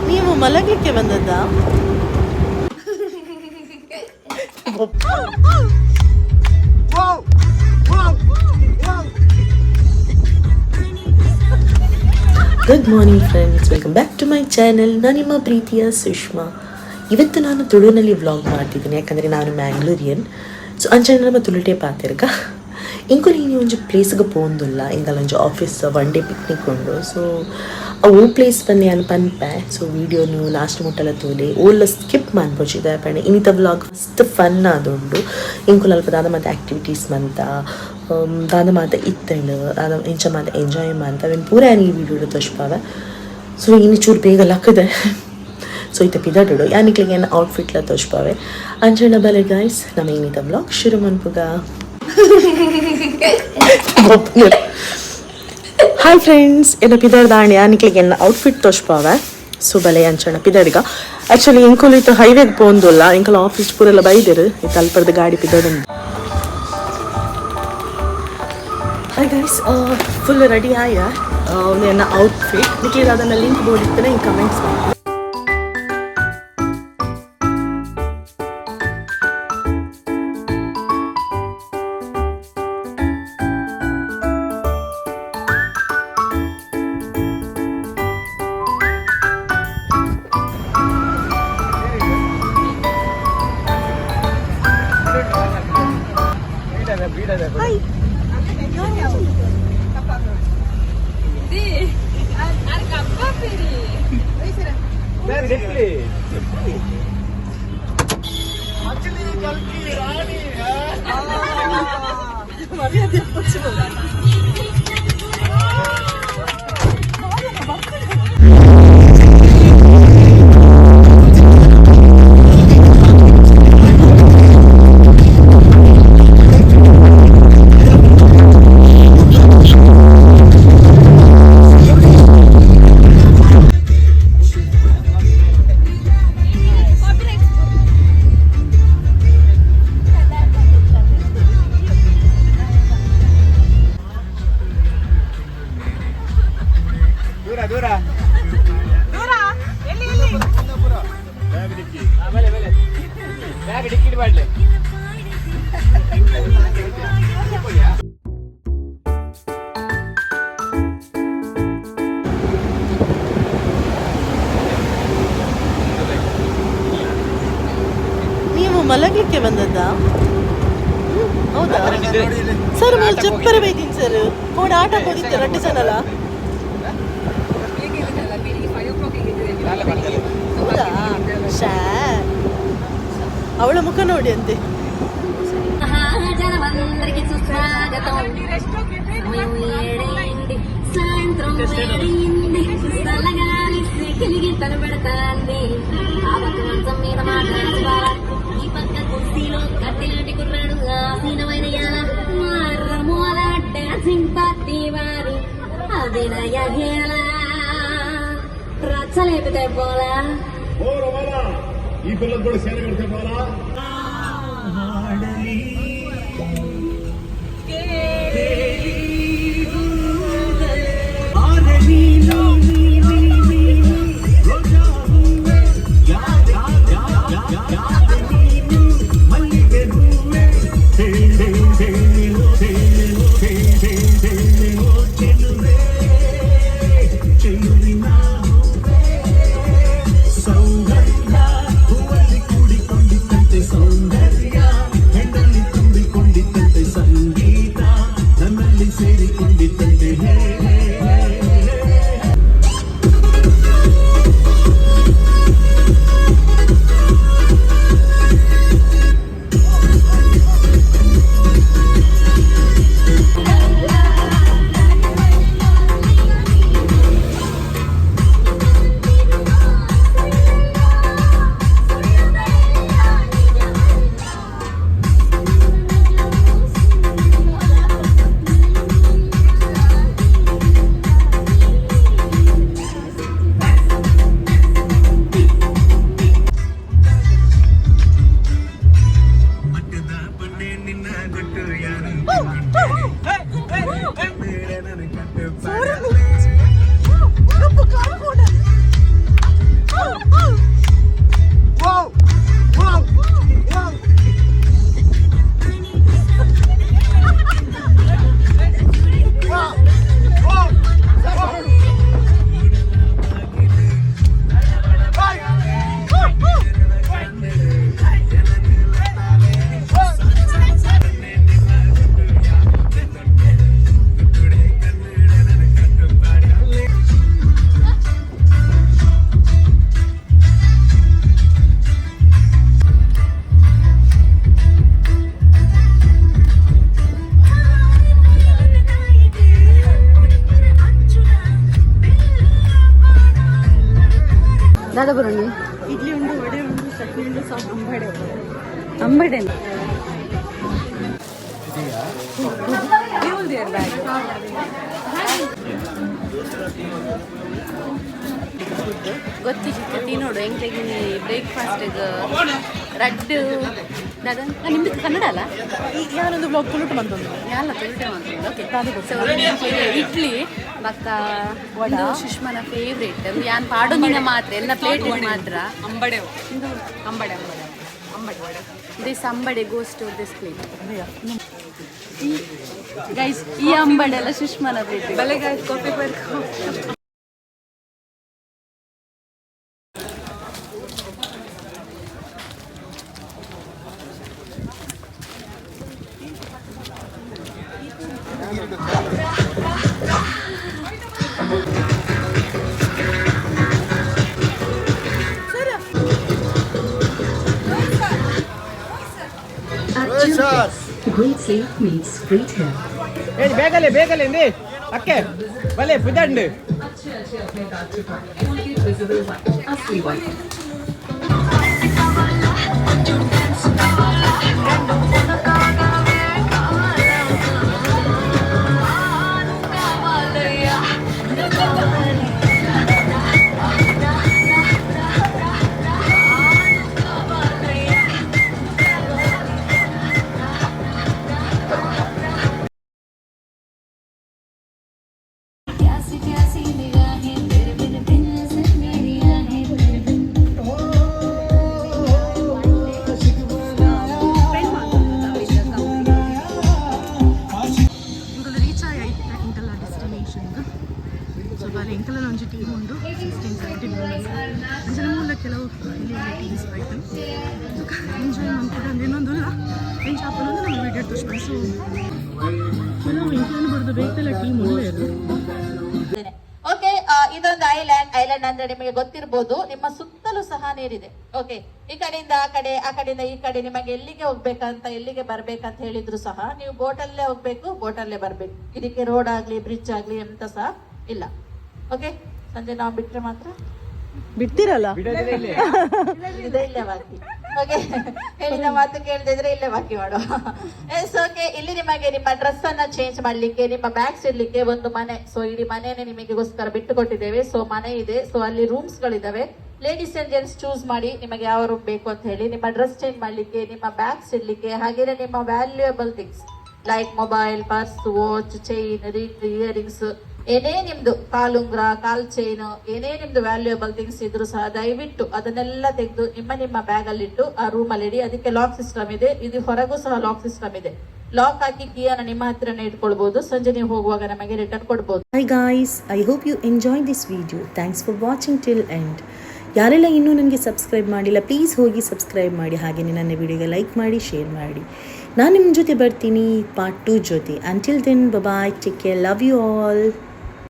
ನೀವು ಮಲಗಲಿಕ್ಕೆ ಬಂದದ್ದಾ? Good morning friends, welcome back to my channel. ನಾನು ನಿಮ್ಮ ಪ್ರೀತಿಯ ಸುಷ್ಮಾ. ಇವತ್ತು ನಾನು ತುಳುನಲ್ಲಿ ವ್ಲಾಗ್ ಮಾಡ್ತಿದ್ದೀನಿ, ಯಾಕಂದರೆ ನಾನು ಮ್ಯಾಂಗ್ಳೂರಿಯನ್. ಸೊ ಅಂಚನೆ ನಮ್ಮ ತುಳುಟೇ ಪಾತಿರ್ಗ ಇಂಕು ನೀನು ಒಂಜಿ ಪ್ಲೇಸ್ಗೆ ಪೋಂದುಲ್ಲ, ಇಂಕಲ್ ಒಂಜಿ ಆಫೀಸ್ ಒನ್ ಡೇ ಪಿಕ್ನಿಕ್ ಉಂಡು. ಸೊ ಓ ಪ್ಲೇಸ್ ಬನ್ನಿ ಅನ್ ಪನ್ಪೆ. ಸೊ ವೀಡಿಯೋನು ಲಾಸ್ಟ್ ಮುಟ್ಟಲ ತೋಲೆ ಓಲ್ಲ ಸ್ಕಿಪ್ ಮಾಡ್ಬೋಚಿದೆ ಪಣೆ. ಇನ್ನಿತ ವ್ಲಾಗ್ ಮಸ್ತ್ ಫನ್ ಆದುಂಡು. ಇಂಕು ಅಲ್ಪ ದಾದ ಮತ್ತು ಆ್ಯಕ್ಟಿವಿಟೀಸ್ ಮಂತ ದಾದ ಮಾತ ಇತ್ತಂಡು ಅದ ಇಂಚ ಮಾತ ಎಂಜಾಯ್ ಮಾಡ್ತ ಅವೇನು ಪೂರ ಈ ವಿಡಿಯೋ ತೋಚ್ಪಾವೆ. ಸೊ ಇನ್ನು ಚೂರು ಬೇಗ ಲಕ್ಕದೆ. ಸೊ ಇತ್ತ ಪಿದಾಡು ಯಾನಿಕ್ಲಿಗೆ ಏನು ಔಟ್ಫಿಟ್ಲ ತೋಚ್ಪಾವೆ ಅಂಚನ ಬಲೆ ಗೈಸ್. ನಮ್ಮ ಇನ್ನಿತ ವ್ಲಾಗ್ ಶುರು ಮನ್ಪುಗ. ಹಾಯ್ ಫ್ರೆಂಡ್ಸ್, ಎಲ್ಲ ಪಿದಾಡ್ದಾಣಿ ಯಾನಿಕ್ಲಿಗೆ ಏನು ಔಟ್ಫಿಟ್ ತೋಚ್ಪಾವೆ. ಸೊ ಬಲೆ ಅಂಚನ ಪಿದಾಡಿಗ ಆ್ಯಕ್ಚುಲಿ ಇಂಕುಲು ಇತ್ತು ಹೈವೇಗೆ ಪೋಂದುಲ್ಲ, ಇಂಕಲ್ ಆಫೀಸ್ ಪೂರೆಲ್ಲ ಬೈದಿರು ಇತ್ತು ಅಲ್ಪದ ಗಾಡಿ ಪಿದಾಡು. ಹಾಯ್ ಗೈಸ್, ಫುಲ್ ರೆಡಿ ಆಯ ನನ್ನ ಔಟ್ಫಿಟ್ ನಿಕ್ಲಿಗೆ ಅದನ್ನು ಲಿಂಕ್ ಬೋರ್ಡ್ ಇರ್ತೇನೆ, ಹಿಂಗೆ ಕಮೆಂಟ್ಸ್ ಮಾಡಿ. ಮಲಗಲಿಕ್ಕೆ ಬಂದದ್ದಾ? ಹೌದಾ ಸರ್? ಮೇಲೆ ಚಪ್ಪರ ಬೈತೀನಿ ಸರ್. ಕೋಣ ಆಟ ಹೋದಿತ್ತು ರಡ್ಡು ಜನಲ್ಲ. ಹೌದಾ? ಶಾ ಅವಳ ಮುಖ ನೋಡಿ ಅಂತೆ. ఈ పిల్లలు కూడా సేన కడితే పోలా. ದಾದಾ ಬರೋಣ ಇಡ್ಲಿ ಉಂಡು ವಡೆ ಉಂಡು ಚಟ್ನಿ ಉಂಡು ಅಂಬಡೆ ಗೊತ್ತಿತ್ತು ತಿನ್ನೋಡು ಹೆಂಗೆ ತೆಗಿನಿ ಬ್ರೇಕ್ಫಾಸ್ಟಿಗೆ ರಡ್ಡು ದಾದಾ ನಿಮ್ದು ಕನ್ನಡ ಅಲ್ಲ ഞാനൊന്ന് ബ്ലോഗ് തുളുട്ട് ಬಂದೊಂದು ಎಲ್ಲ ತುಲ್ಟೆ ಮಾಡ್ತೀನಿ ಓಕೆ ಇಡ್ಲಿ ಮತ್ತ ಒಂದು ಸುಷ್ಮನ ಫೇವ್ರೇಟ್ ಯಾನ್ ಪಾಡೋದಿನ ಮಾತ್ರ ಎಲ್ಲ ಪ್ಲೇಟ್ ಮಾತ್ರ ಅಂಬಡೆ ದಿಸ್ ಅಂಬಡೆ goes to this plate guys ಈ ಅಂಬಡೆ ಎಲ್ಲ ಸುಷ್ಮನ ಪ್ಲೇಟ್ ಬೆಳಗ್ಗೆ ಕಾಫಿ ಬರ್ಕೊ Great sleep meets great health. ಬೇಗಲೆ ಇಂದಿ ಅಕ್ಕೆ ಬಲೆ ಪುದಂಡು Visible white, asli white. ಎಂಕಲಲ್ಲಿ ಒಂಜಿ ಟೀಮ್ ಉಂಡು 16-17 ಅಂಚನೆ ಮೂಲ ಕೆಲವು ಟೀಮ್ಸ್ ಬೈತು ಎಂಜಾಯ್ ಮಾಡ್ಕೊಂಡು ಅಂದೇನೊಂದುಲ್ಲ ಎಂಚ ಹಾಪನೊಂದು ನಮ್ಮ ವೀಡಿಯೋ ತೋರಿಸ್ಕೊಂಡು ಸೊ ಕೆಲವು ಎಂಕಲನ್ನು ಬರೆದು ಬೇಕಲ್ಲ ಟೀಮ್ ಒಳ್ಳೆಯದು. ಓಕೆ, ಇದೊಂದು ಐಲ್ಯಾಂಡ್ ಅಂದ್ರೆ ನಿಮಗೆ ಗೊತ್ತಿರಬಹುದು. ನಿಮ್ಮ ಸುತ್ತಲೂ ಸಹ ನೀರಿದೆ. ಓಕೆ, ಈ ಕಡೆಯಿಂದ ಆ ಕಡೆ, ಆ ಕಡೆಯಿಂದ ಈ ಕಡೆ ನಿಮಗೆ ಎಲ್ಲಿಗೆ ಹೋಗ್ಬೇಕಂತ ಎಲ್ಲಿಗೆ ಬರ್ಬೇಕಂತ ಹೇಳಿದ್ರು ಸಹ ನೀವು ಬೋಟಲ್ಲೇ ಹೋಗ್ಬೇಕು, ಬೋಟಲ್ಲೇ ಬರ್ಬೇಕು. ಇದಕ್ಕೆ ರೋಡ್ ಆಗ್ಲಿ ಬ್ರಿಡ್ಜ್ ಆಗ್ಲಿ ಎಂತ ಸಹ ಇಲ್ಲ. ಓಕೆ, ಸಂಜೆ ನಾವು ಬಿಟ್ರೆ ಮಾತ್ರ ಬಿಡ್ತೀರಲ್ಲ ಇದೇ ಇಲ್ಲೇ ಬಾಕಿ. ಓಕೆ, ಹೇಳಿದ ಮಾತು ಕೇಳ್ದಿದ್ರೆ ಇಲ್ಲೇ ಬಾಕಿ ಮಾಡುವ. ಎಸ್, ಓಕೆ, ಇಲ್ಲಿ ನಿಮಗೆ ನಿಮ್ಮ ಡ್ರೆಸ್ ಅನ್ನ ಚೇಂಜ್ ಮಾಡ್ಲಿಕ್ಕೆ, ನಿಮ್ಮ ಬ್ಯಾಗ್ಸ್ ಇಡ್ಲಿಕ್ಕೆ ಒಂದು ಮನೆ. ಸೊ ಇಡೀ ಮನೆಯೇ ನಿಮಗೆಗೋಸ್ಕರ ಬಿಟ್ಟು ಕೊಟ್ಟಿದ್ದೇವೆ. ಸೊ ಮನೆ ಇದೆ, ಸೊ ಅಲ್ಲಿ ರೂಮ್ಸ್ ಗಳಿದಾವೆ. ಲೇಡೀಸ್ ಅಂಡ್ ಜೆಂಟ್ಸ್ ಚೂಸ್ ಮಾಡಿ ನಿಮಗೆ ಯಾವ ರೂಮ್ ಬೇಕು ಅಂತ ಹೇಳಿ. ನಿಮ್ಮ ಡ್ರೆಸ್ ಚೇಂಜ್ ಮಾಡ್ಲಿಕ್ಕೆ, ನಿಮ್ಮ ಬ್ಯಾಗ್ಸ್ ಇಡ್ಲಿಕ್ಕೆ, ಹಾಗೇನೆ ನಿಮ್ಮ valuable things like mobile, purse, watch, chain, ring, earrings, ಏನೇ ನಿಮ್ದು ಕಾಲುಂಗ್ರ, ಕಾಲ್ ಚೈನ್, ಏನೇ ನಿಮ್ದು ವ್ಯಾಲ್ಯೂಯಬಲ್ ಥಿಂಗ್ಸ್ ಇದ್ರು ಸಹ ದಯವಿಟ್ಟು ಅದನ್ನೆಲ್ಲ ತೆಗೆದು ನಿಮ್ಮ ಬ್ಯಾಗ್ ಅಲ್ಲಿ ಇಟ್ಟು ಆ ರೂಮ್ ಅಲ್ಲಿ ಇಡಿ. ಅದಕ್ಕೆ ಲಾಕ್ ಸಿಸ್ಟಮ್ ಇದೆ. ಇದು ಹೊರಗೂ ಸಹ ಲಾಕ್ ಸಿಸ್ಟಮ್ ಇದೆ. ಲಾಕ್ ಹಾಕಿ ಕೀಯನ್ನು ನಿಮ್ಮ ಹತ್ರನೇ ಇಟ್ಕೊಳ್ಬಹುದು. ಸಂಜೆ ನೀವು ಹೋಗುವಾಗ ನಮಗೆ ರಿಟರ್ನ್ ಕೊಡ್ಬೋದು. Hi guys, I hope you enjoyed this video. Thanks for watching till end. ಯಾರೆಲ್ಲ ಇನ್ನೂ ನನಗೆ ಸಬ್ಸ್ಕ್ರೈಬ್ ಮಾಡಿಲ್ಲ ಪ್ಲೀಸ್ ಹೋಗಿ ಸಬ್ಸ್ಕ್ರೈಬ್ ಮಾಡಿ. ಹಾಗೆಯೇ ನನ್ನ ವಿಡಿಯೋಗೆ ಲೈಕ್ ಮಾಡಿ, ಶೇರ್ ಮಾಡಿ. ನಾನು ನಿಮ್ಮ ಜೊತೆ ಬರ್ತೀನಿ ಪಾರ್ಟ್ 2 ಜೊತೆ. Until then bye, take care, love you all.